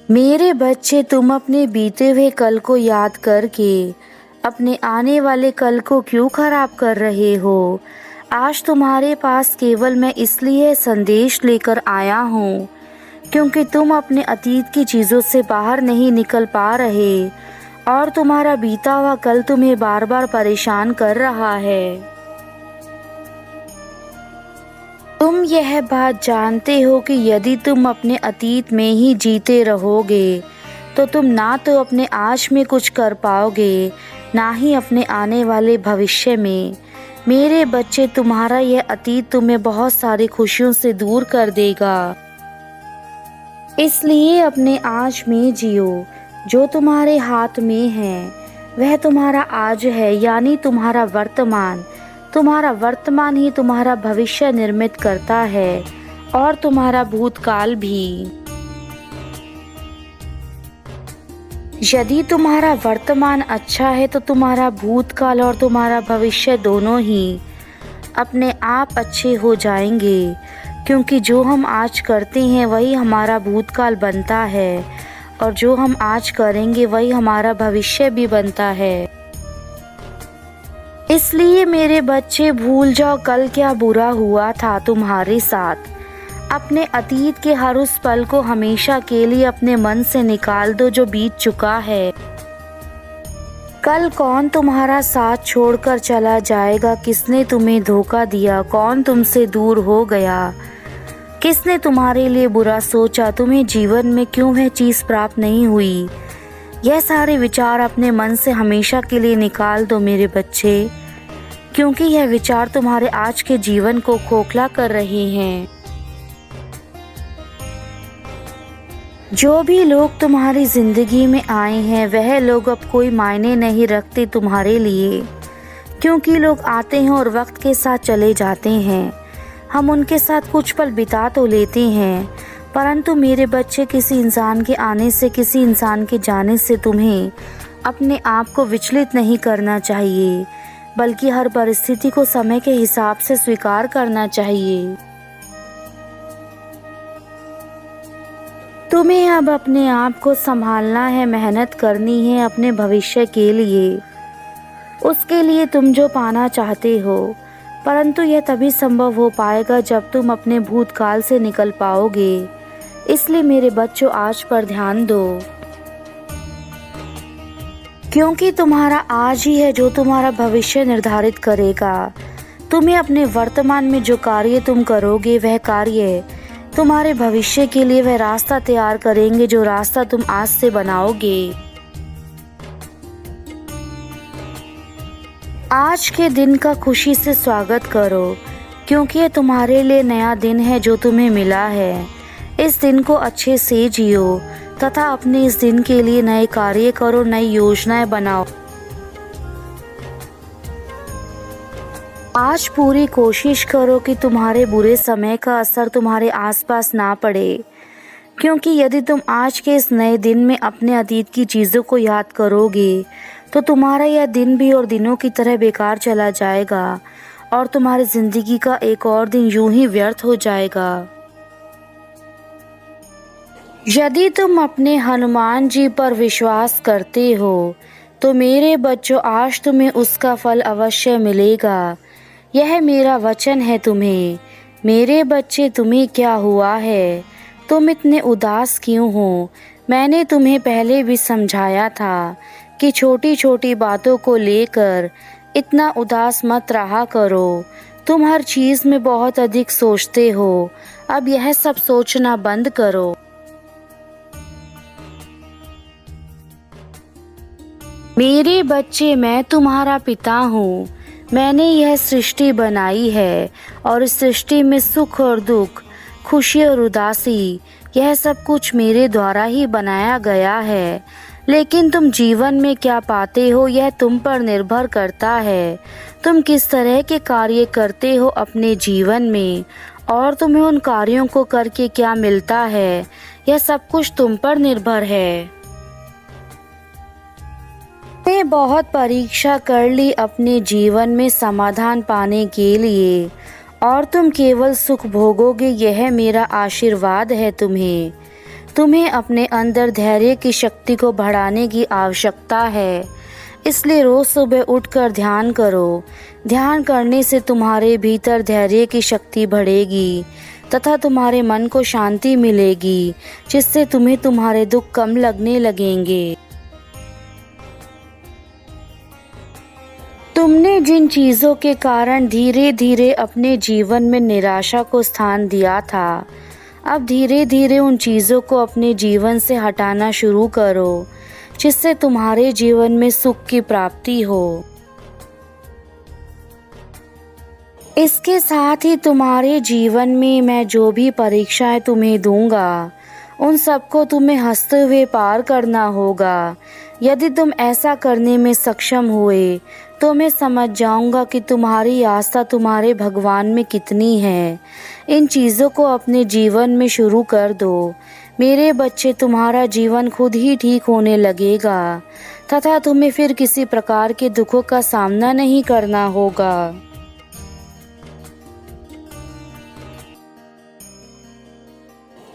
मेरे बच्चे, तुम अपने बीते हुए कल को याद करके अपने आने वाले कल को क्यों खराब कर रहे हो। आज तुम्हारे पास केवल मैं इसलिए संदेश लेकर आया हूँ क्योंकि तुम अपने अतीत की चीज़ों से बाहर नहीं निकल पा रहे और तुम्हारा बीता हुआ कल तुम्हें बार बार परेशान कर रहा है। तुम यह बात जानते हो कि यदि तुम अपने अतीत में ही जीते रहोगे तो तुम ना तो अपने आज में कुछ कर पाओगे, ना ही अपने आने वाले भविष्य में। मेरे बच्चे, तुम्हारा यह अतीत तुम्हें बहुत सारी खुशियों से दूर कर देगा। इसलिए अपने आज में जियो। जो तुम्हारे हाथ में है वह तुम्हारा आज है, यानी तुम्हारा वर्तमान। तुम्हारा वर्तमान ही तुम्हारा भविष्य निर्मित करता है और तुम्हारा भूतकाल भी। यदि तुम्हारा वर्तमान अच्छा है तो तुम्हारा भूतकाल और तुम्हारा भविष्य दोनों ही अपने आप अच्छे हो जाएंगे, क्योंकि जो हम आज करते हैं वही हमारा भूतकाल बनता है और जो हम आज करेंगे वही हमारा भविष्य भी बनता है। इसलिए मेरे बच्चे, भूल जाओ कल क्या बुरा हुआ था तुम्हारे साथ। अपने अतीत के हर उस पल को हमेशा के लिए अपने मन से निकाल दो जो बीत चुका है। कल कौन तुम्हारा साथ छोड़कर चला जाएगा, किसने तुम्हें धोखा दिया, कौन तुमसे दूर हो गया, किसने तुम्हारे लिए बुरा सोचा, तुम्हें जीवन में क्यों वह चीज़ प्राप्त नहीं हुई। यह सारे विचार अपने मन से हमेशा के लिए निकाल दो मेरे बच्चे, क्योंकि यह विचार तुम्हारे आज के जीवन को खोखला कर रहे हैं। जो भी लोग तुम्हारी जिंदगी में आए हैं वह लोग अब कोई मायने नहीं रखते तुम्हारे लिए, क्योंकि लोग आते हैं और वक्त के साथ चले जाते हैं। हम उनके साथ कुछ पल बिता तो लेते हैं, परंतु मेरे बच्चे, किसी इंसान के आने से, किसी इंसान के जाने से तुम्हें अपने आप को विचलित नहीं करना चाहिए, बल्कि हर परिस्थिति को समय के हिसाब से स्वीकार करना चाहिए। तुम्हें अब अपने आप को संभालना है, मेहनत करनी है अपने भविष्य के लिए, उसके लिए तुम जो पाना चाहते हो, परंतु यह तभी संभव हो पाएगा जब तुम अपने भूतकाल से निकल पाओगे। इसलिए मेरे बच्चों, आज पर ध्यान दो, क्योंकि तुम्हारा आज ही है जो तुम्हारा भविष्य निर्धारित करेगा। तुम्हें अपने वर्तमान में जो कार्य तुम करोगे वह कार्य तुम्हारे भविष्य के लिए वह रास्ता तैयार करेंगे जो रास्ता तुम आज से बनाओगे। आज के दिन का खुशी से स्वागत करो, क्योंकि यह तुम्हारे लिए नया दिन है जो तुम्हें मिला है। इस दिन को अच्छे से जियो तथा अपने इस दिन के लिए नए कार्य करो, नई योजनाएं बनाओ। आज पूरी कोशिश करो कि तुम्हारे बुरे समय का असर तुम्हारे आसपास ना पड़े, क्योंकि यदि तुम आज के इस नए दिन में अपने अतीत की चीज़ों को याद करोगे तो तुम्हारा यह दिन भी और दिनों की तरह बेकार चला जाएगा और तुम्हारी जिंदगी का एक और दिन यूं ही व्यर्थ हो जाएगा। यदि तुम अपने हनुमान जी पर विश्वास करते हो तो मेरे बच्चों, आज तुम्हें उसका फल अवश्य मिलेगा। यह मेरा वचन है तुम्हें। मेरे बच्चे, तुम्हें क्या हुआ है? तुम इतने उदास क्यों हो? मैंने तुम्हें पहले भी समझाया था कि छोटी छोटी बातों को लेकर इतना उदास मत रहा करो। तुम हर चीज़ में बहुत अधिक सोचते हो, अब यह सब सोचना बंद करो। मेरे बच्चे, मैं तुम्हारा पिता हूँ। मैंने यह सृष्टि बनाई है और इस सृष्टि में सुख और दुख, खुशी और उदासी, यह सब कुछ मेरे द्वारा ही बनाया गया है। लेकिन तुम जीवन में क्या पाते हो यह तुम पर निर्भर करता है। तुम किस तरह के कार्य करते हो अपने जीवन में और तुम्हें उन कार्यों को करके क्या मिलता है, यह सब कुछ तुम पर निर्भर है। मैंने बहुत परीक्षा कर ली अपने जीवन में समाधान पाने के लिए और तुम केवल सुख भोगोगे, यह मेरा आशीर्वाद है तुम्हें। तुम्हें अपने अंदर धैर्य की शक्ति को बढ़ाने की आवश्यकता है। इसलिए रोज़ सुबह उठकर ध्यान करो। ध्यान करने से तुम्हारे भीतर धैर्य की शक्ति बढ़ेगी तथा तुम्हारे मन को शांति मिलेगी, जिससे तुम्हें तुम्हारे दुख कम लगने लगेंगे। तुमने जिन चीज़ों के कारण धीरे धीरे अपने जीवन में निराशा को स्थान दिया था, अब धीरे धीरे उन चीज़ों को अपने जीवन से हटाना शुरू करो, जिससे तुम्हारे जीवन में सुख की प्राप्ति हो। इसके साथ ही तुम्हारे जीवन में मैं जो भी परीक्षाएं तुम्हें दूंगा, उन सबको तुम्हें हंसते हुए पार करना होगा। यदि तुम ऐसा करने में सक्षम हुए तो मैं समझ जाऊंगा कि तुम्हारी आस्था तुम्हारे भगवान में कितनी है। इन चीज़ों को अपने जीवन में शुरू कर दो मेरे बच्चे। तुम्हारा जीवन खुद ही ठीक होने लगेगा तथा तुम्हें फिर किसी प्रकार के दुखों का सामना नहीं करना होगा।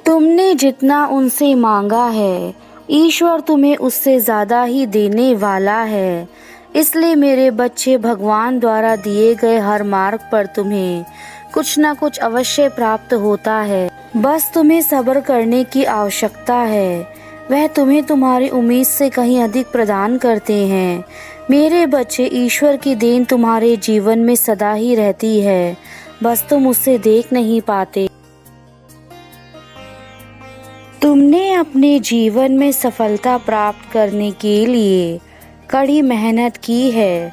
तुमने जितना उनसे मांगा है, ईश्वर तुम्हें उससे ज़्यादा ही देने वाला है। इसलिए मेरे बच्चे, भगवान द्वारा दिए गए हर मार्ग पर तुम्हें कुछ न कुछ अवश्य प्राप्त होता है। बस तुम्हें सब्र करने की आवश्यकता है। वह तुम्हें तुम्हारी उम्मीद से कहीं अधिक प्रदान करते हैं। मेरे बच्चे, ईश्वर की देन तुम्हारे जीवन में सदा ही रहती है, बस तुम उसे देख नहीं पाते। तुमने अपने जीवन में सफलता प्राप्त करने के लिए कड़ी मेहनत की है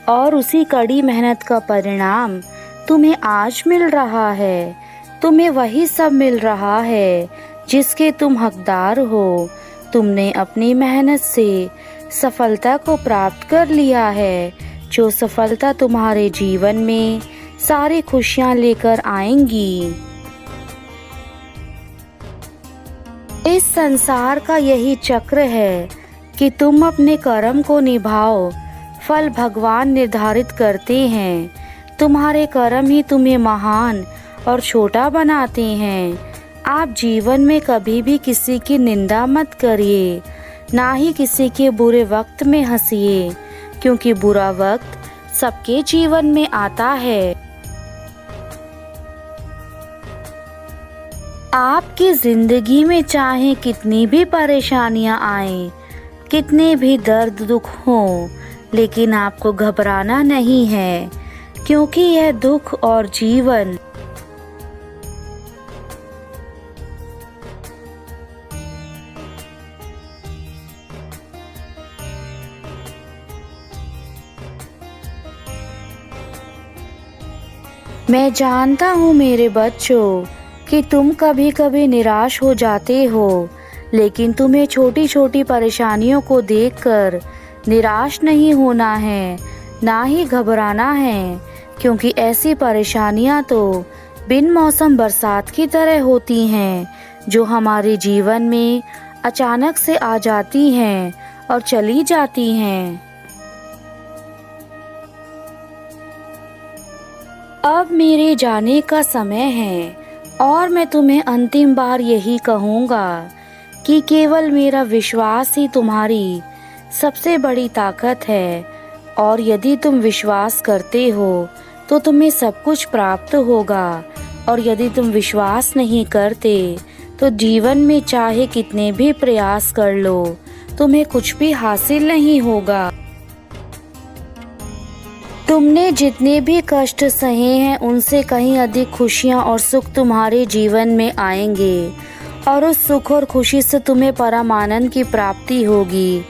और उसी कड़ी मेहनत का परिणाम तुम्हें आज मिल रहा है। तुम्हें वही सब मिल रहा है जिसके तुम हकदार हो। तुमने अपनी मेहनत से सफलता को प्राप्त कर लिया है, जो सफलता तुम्हारे जीवन में सारी खुशियां लेकर आएंगी। इस संसार का यही चक्र है कि तुम अपने कर्म को निभाओ, फल भगवान निर्धारित करते हैं। तुम्हारे कर्म ही तुम्हें महान और छोटा बनाते हैं। आप जीवन में कभी भी किसी की निंदा मत करिए, ना ही किसी के बुरे वक्त में हंसिए, क्योंकि बुरा वक्त सबके जीवन में आता है। आपकी जिंदगी में चाहे कितनी भी परेशानियां आएं, कितने भी दर्द दुख हों, लेकिन आपको घबराना नहीं है, क्योंकि यह दुख और जीवन मैं जानता हूँ मेरे बच्चों कि तुम कभी कभी निराश हो जाते हो, लेकिन तुम्हें छोटी छोटी परेशानियों को देखकर निराश नहीं होना है, ना ही घबराना है, क्योंकि ऐसी परेशानियां तो बिन मौसम बरसात की तरह होती हैं, जो हमारे जीवन में अचानक से आ जाती हैं और चली जाती हैं। अब मेरे जाने का समय है और मैं तुम्हें अंतिम बार यही कहूँगा कि केवल मेरा विश्वास ही तुम्हारी सबसे बड़ी ताकत है, और यदि तुम विश्वास करते हो तो तुम्हें सब कुछ प्राप्त होगा, और यदि तुम विश्वास नहीं करते तो जीवन में चाहे कितने भी प्रयास कर लो, तुम्हें कुछ भी हासिल नहीं होगा। तुमने जितने भी कष्ट सहे हैं, उनसे कहीं अधिक खुशियाँ और सुख तुम्हारे जीवन में आएंगे, और उस सुख और खुशी से तुम्हें परम आनंद की प्राप्ति होगी,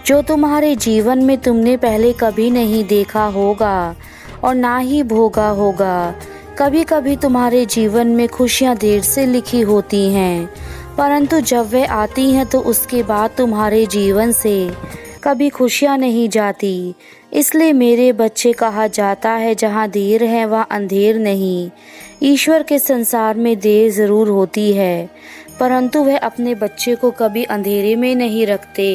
जो तुम्हारे जीवन में तुमने पहले कभी नहीं देखा होगा और ना ही भोगा होगा। कभी कभी तुम्हारे जीवन में खुशियाँ देर से लिखी होती हैं, परंतु जब वे आती हैं तो उसके बाद तुम्हारे जीवन से कभी खुशियाँ नहीं जाती। इसलिए मेरे बच्चे, कहा जाता है जहाँ देर है वहाँ अंधेर नहीं। ईश्वर के संसार में देर ज़रूर होती है, परंतु वह अपने बच्चे को कभी अंधेरे में नहीं रखते।